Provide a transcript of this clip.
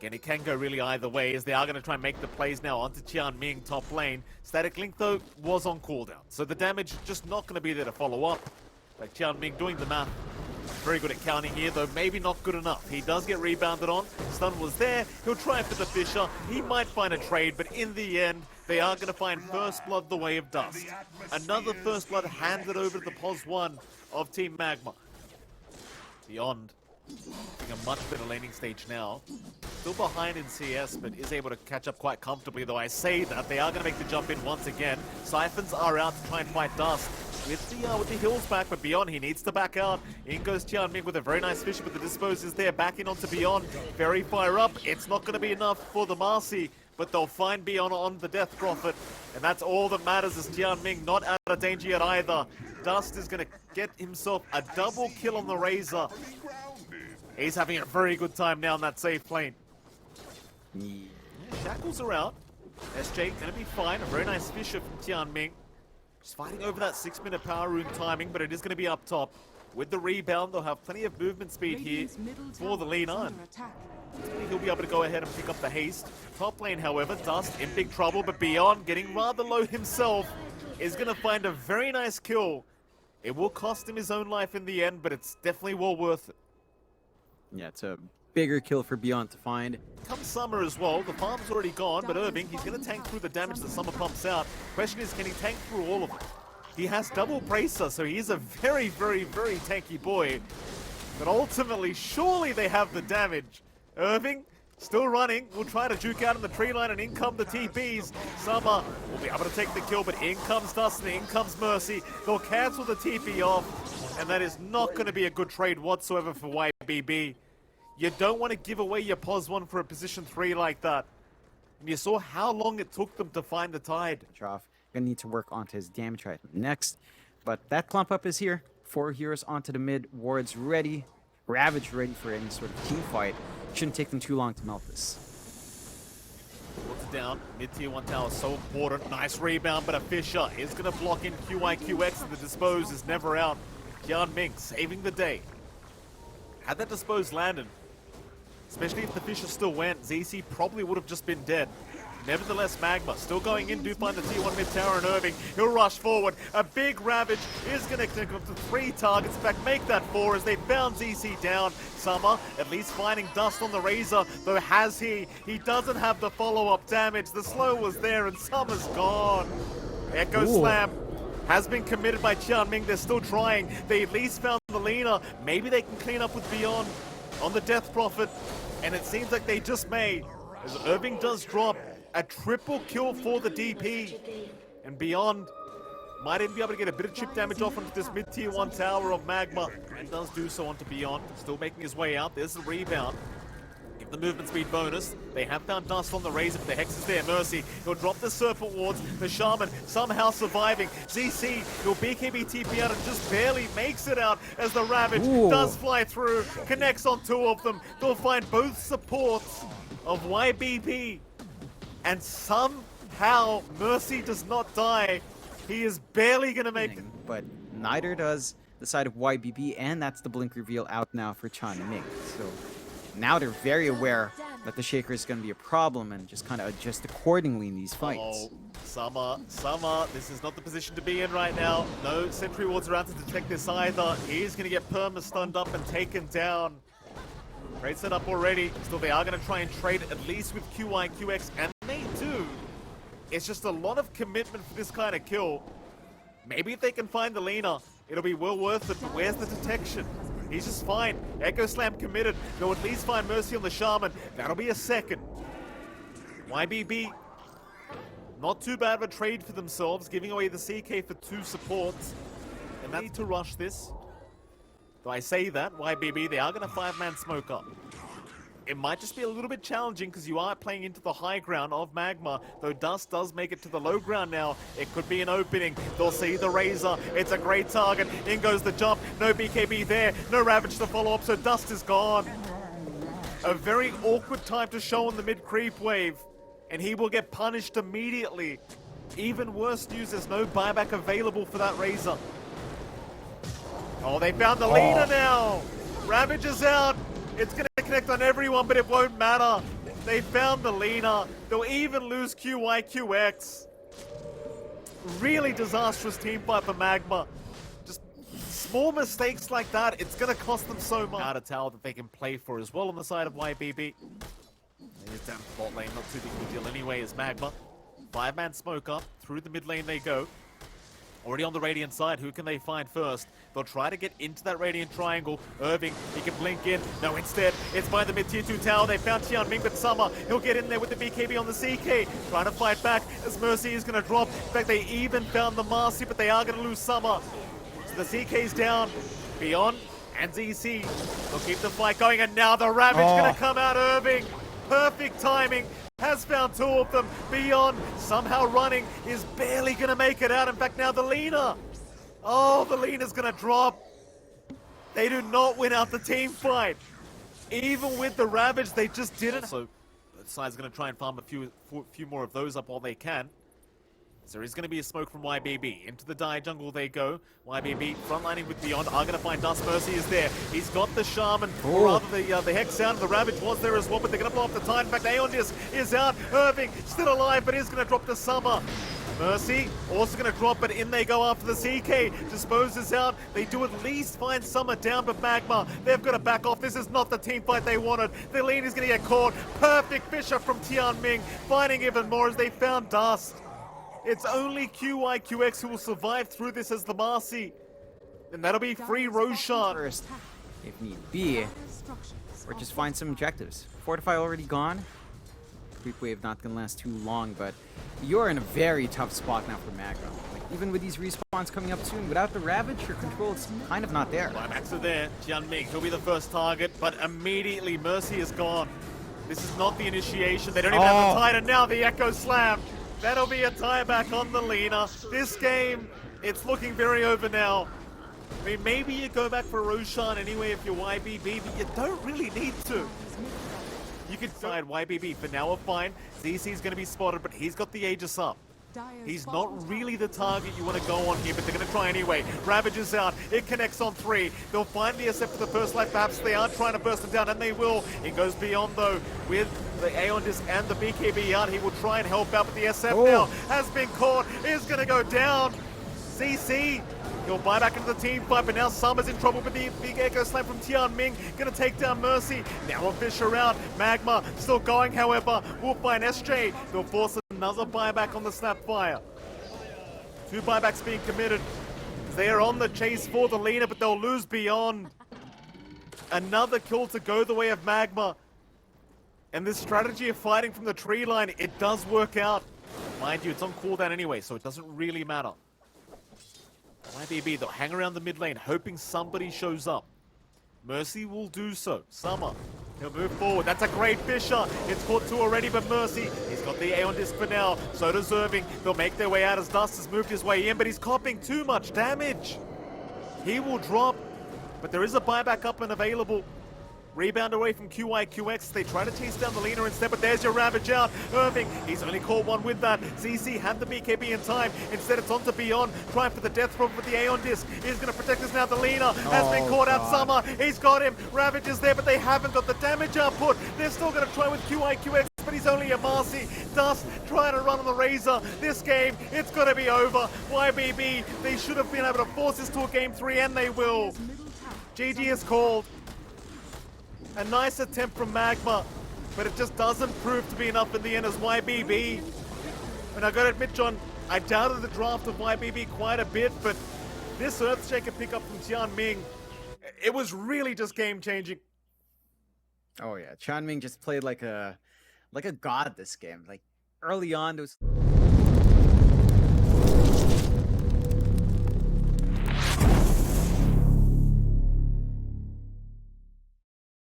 Again, it can go really either way, as they are going to try and make the plays now onto Tianming top lane. Static Link, though, was on cooldown, so the damage just not going to be there to follow up. Like Tianming doing the math. Very good at counting here, though maybe not good enough. He does get rebounded on. Stun was there. He'll try for the Fisher. He might find a trade, but in the end, they are going to find First Blood the way of Dust. Another First Blood handed over to the POS1 of Team MagMa. Beyond, having a much better laning stage now. Still behind in CS, but is able to catch up quite comfortably, though I say that they are going to make the jump in once again. Siphons are out to try and fight Dust. With the heals back, but Beyond, he needs to back out. In goes Tianming with a very nice Fisher, but the dispose is there. Backing onto Beyond. Very fire up. It's not going to be enough for the Marcy, but they'll find Beyond on the Death Prophet. And that's all that matters, as Tianming not out of danger yet either. Dust is going to get himself a double kill on the Razor. He's having a very good time now in that safe lane. Yeah, Shackles are out. SJ going to be fine. A very nice Fisher from Tianming. Just fighting over that 6-minute power rune timing, but it is going to be up top. With the rebound, they'll have plenty of movement speed here for the Lina. He'll be able to go ahead and pick up the haste. Top lane, however, Dust in big trouble, but Beyond, getting rather low himself, is going to find a very nice kill. It will cost him his own life in the end, but it's definitely well worth it. Yeah, it's a bigger kill for Beyond to find. Come summer as well, the farm's already gone, but Irving, he's going to tank through the damage that summer pumps out. Question is, can he tank through all of it? He has double bracer, so he is a very, very, very tanky boy. But ultimately, surely they have the damage. Irving, still running, will try to juke out in the tree line, and in come the TPs. Summer will be able to take the kill, but in comes Dust and in comes Mercy. They'll cancel the TP off, and that is not going to be a good trade whatsoever for YBB. You don't want to give away your POS1 for a position 3 like that. And you saw how long it took them to find the tide. Gonna need to work onto his damage item next. But that clump up is here. 4 heroes onto the mid. Wards ready. Ravage ready for any sort of team fight. Shouldn't take them too long to melt this. Puts it down. Mid-tier 1 tower so important. Nice rebound, but a Fisher is going to block in QIQX, and the dispose is never out. Tianming saving the day. Had that dispose landed, especially if the Fisher still went, ZC probably would have just been dead. Nevertheless, MagMa still going in, do find the tier 1 mid tower, and Irving, he'll rush forward. A big Ravage is going to connect up to 3 targets. In fact, make that 4 as they found ZC down. Summer at least finding Dust on the Razor, though has he? He doesn't have the follow-up damage. The slow was there, and Summer's gone. Echo Slam has been committed by Tianming. They're still trying. They at least found the Lina. Maybe they can clean up with Beyond on the Death Prophet, and it seems like they just may, as Irving does drop a triple kill for the DP, and Beyond might even be able to get a bit of chip damage off onto this mid-tier 1 tower of MagMa, and does do so onto Beyond, still making his way out. There's the rebound. Give the movement speed bonus. They have found Dust on the Razor, but the Hex is there. Mercy, he'll drop the Serpent Wards. The Shaman somehow surviving. ZC, he'll BKB TP out and just barely makes it out as the Ravage does fly through, connects on 2 of them. They'll find both supports of YBB, and somehow Mercy does not die. He is barely going to make it. But neither does the side of YBB, and that's the blink reveal out now for Tianming. So now they're very aware that the Shaker is going to be a problem and just kind of adjust accordingly in these fights. Oh, Summer, this is not the position to be in right now. No Sentry Wards around to detect this either. He's going to get perma-stunned up and taken down. Great setup already. Still, they are going to try and trade at least with QIQX, and they do. It's just a lot of commitment for this kind of kill. Maybe if they can find the Lina, it'll be well worth it, but where's the detection? He's just fine. Echo Slam committed. They'll at least find Mercy on the Shaman. That'll be a second. YBB, not too bad of a trade for themselves, giving away the CK for 2 supports. And they need to rush this. Though I say that, YBB, they are going to 5-man smoke up. It might just be a little bit challenging because you are playing into the high ground of MagMa, though Dust does make it to the low ground now. It could be an opening. They'll see the Razor. It's a great target. In goes the jump. No BKB there. No Ravage to follow up, so Dust is gone. A very awkward time to show on the mid-creep wave, and he will get punished immediately. Even worse news, there's no buyback available for that Razor. Oh, they found the leader now. Ravage is out. It's going to connect on everyone, but it won't matter. They found the Lina. They'll even lose QYQX. Really disastrous team fight for MagMa. Just small mistakes like that, it's going to cost them so much. Out of tower that they can play for as well on the side of YBB. Here's down bot lane, not too big of a deal anyway as MagMa. 5-man smoke up, through the mid lane they go. Already on the Radiant side, who can they find first? They'll try to get into that Radiant triangle. Irving, he can blink in. No, instead, it's by the mid-tier 2 tower. They found Tianming, but Summer, he'll get in there with the BKB on the CK. Trying to fight back as Mercy is going to drop. In fact, they even found the Marcy, but they are going to lose Summer. So the CK's down. Beyond and ZC. They'll keep the fight going, and now the Ravage going to come out. Irving, perfect timing. Has found 2 of them. Beyond, somehow running, is barely going to make it out. In fact, now the Lina. Oh, the Lina's going to drop. They do not win out the team fight. Even with the Ravage, they just didn't. So, both sides going to try and farm a few more of those up while they can. So there is going to be a smoke from YBB. Into the Dire jungle they go. YBB frontlining with Beyond are going to find Dust. Mercy is there. He's got the Shaman, or rather the Hex Sound. The Ravage was there as well, but they're going to blow up the Tide. In fact, Aeon Disc is out. Irving still alive, but is going to drop the Summer. Mercy also going to drop, but in they go after the CK. Disposes out. They do at least find Summer down, but MagMa, they've got to back off. This is not the team fight they wanted. The lead is going to get caught. Perfect Fisher from Tianming, finding even more as they found Dust. It's only QYQX who will survive through this as the Marcy. And that'll be free Roshan. First, if need be, or just find some objectives. Fortify already gone. Creep wave not gonna last too long, but you're in a very tough spot now for MagMa. Like, even with these respawns coming up soon, without the Ravage, your control is kind of not there. Climax are there. Tianming, he'll be the first target, but immediately Mercy is gone. This is not the initiation. They don't even have the Tide, and now the Echo Slam. That'll be a tieback on the Lina. This game, it's looking very over now. I mean, maybe you go back for Roshan anyway if you're YBB, but you don't really need to. You can side YBB for now are fine. ZC's going to be spotted, but he's got the Aegis up. He's not really the target you want to go on here, but they're going to try anyway. Ravage is out. It connects on 3. They'll find the SF for the first life. Perhaps they are trying to burst him down, and they will. It goes Beyond, though, with the Aeon Disc and the BKB out. He will try and help out, but the SF now has been caught. Is going to go down. CC. He'll buy back into the team fight, but now Summer's in trouble with the big Echo Slam from Tianming. Gonna take down Mercy. Now a Fisher out. MagMa still going, however. We'll find SJ. They'll force another buyback on the Snapfire. 2 buybacks being committed. They are on the chase for the Lina, but they'll lose Beyond. Another kill to go the way of MagMa. And this strategy of fighting from the tree line, it does work out. Mind you, it's on cooldown anyway, so it doesn't really matter. YBB, they'll hang around the mid lane, hoping somebody shows up. Mercy will do so. Summer, he'll move forward. That's a great Fisher. It's caught 2 already, but Mercy, he's got the Aeon Disc for now. So does Irving. They'll make their way out as Dust has moved his way in, but he's copping too much damage. He will drop, but there is a buyback up and available. Rebound away from QYQX. They try to chase down the Lina instead, but there's your Ravage out. Irving, he's only caught 1 with that. ZC had the BKB in time. Instead, it's on to Beyond. Trying for the death problem with the Aeon Disc. He's going to protect us now. The Lina has been caught out. Summer, he's got him. Ravage is there, but they haven't got the damage output. They're still going to try with QYQX, but he's only a Marcy. Dust trying to run on the Razor. This game, it's going to be over. YBB, they should have been able to force this to a game 3, and they will. GG is called. A nice attempt from MagMa, but it just doesn't prove to be enough in the end as YBB. And I gotta admit, John, I doubted the draft of YBB quite a bit, but this Earthshaker pickup from Tianming, it was really just game-changing. Oh yeah, Tianming just played like a god this game. Like early on, there was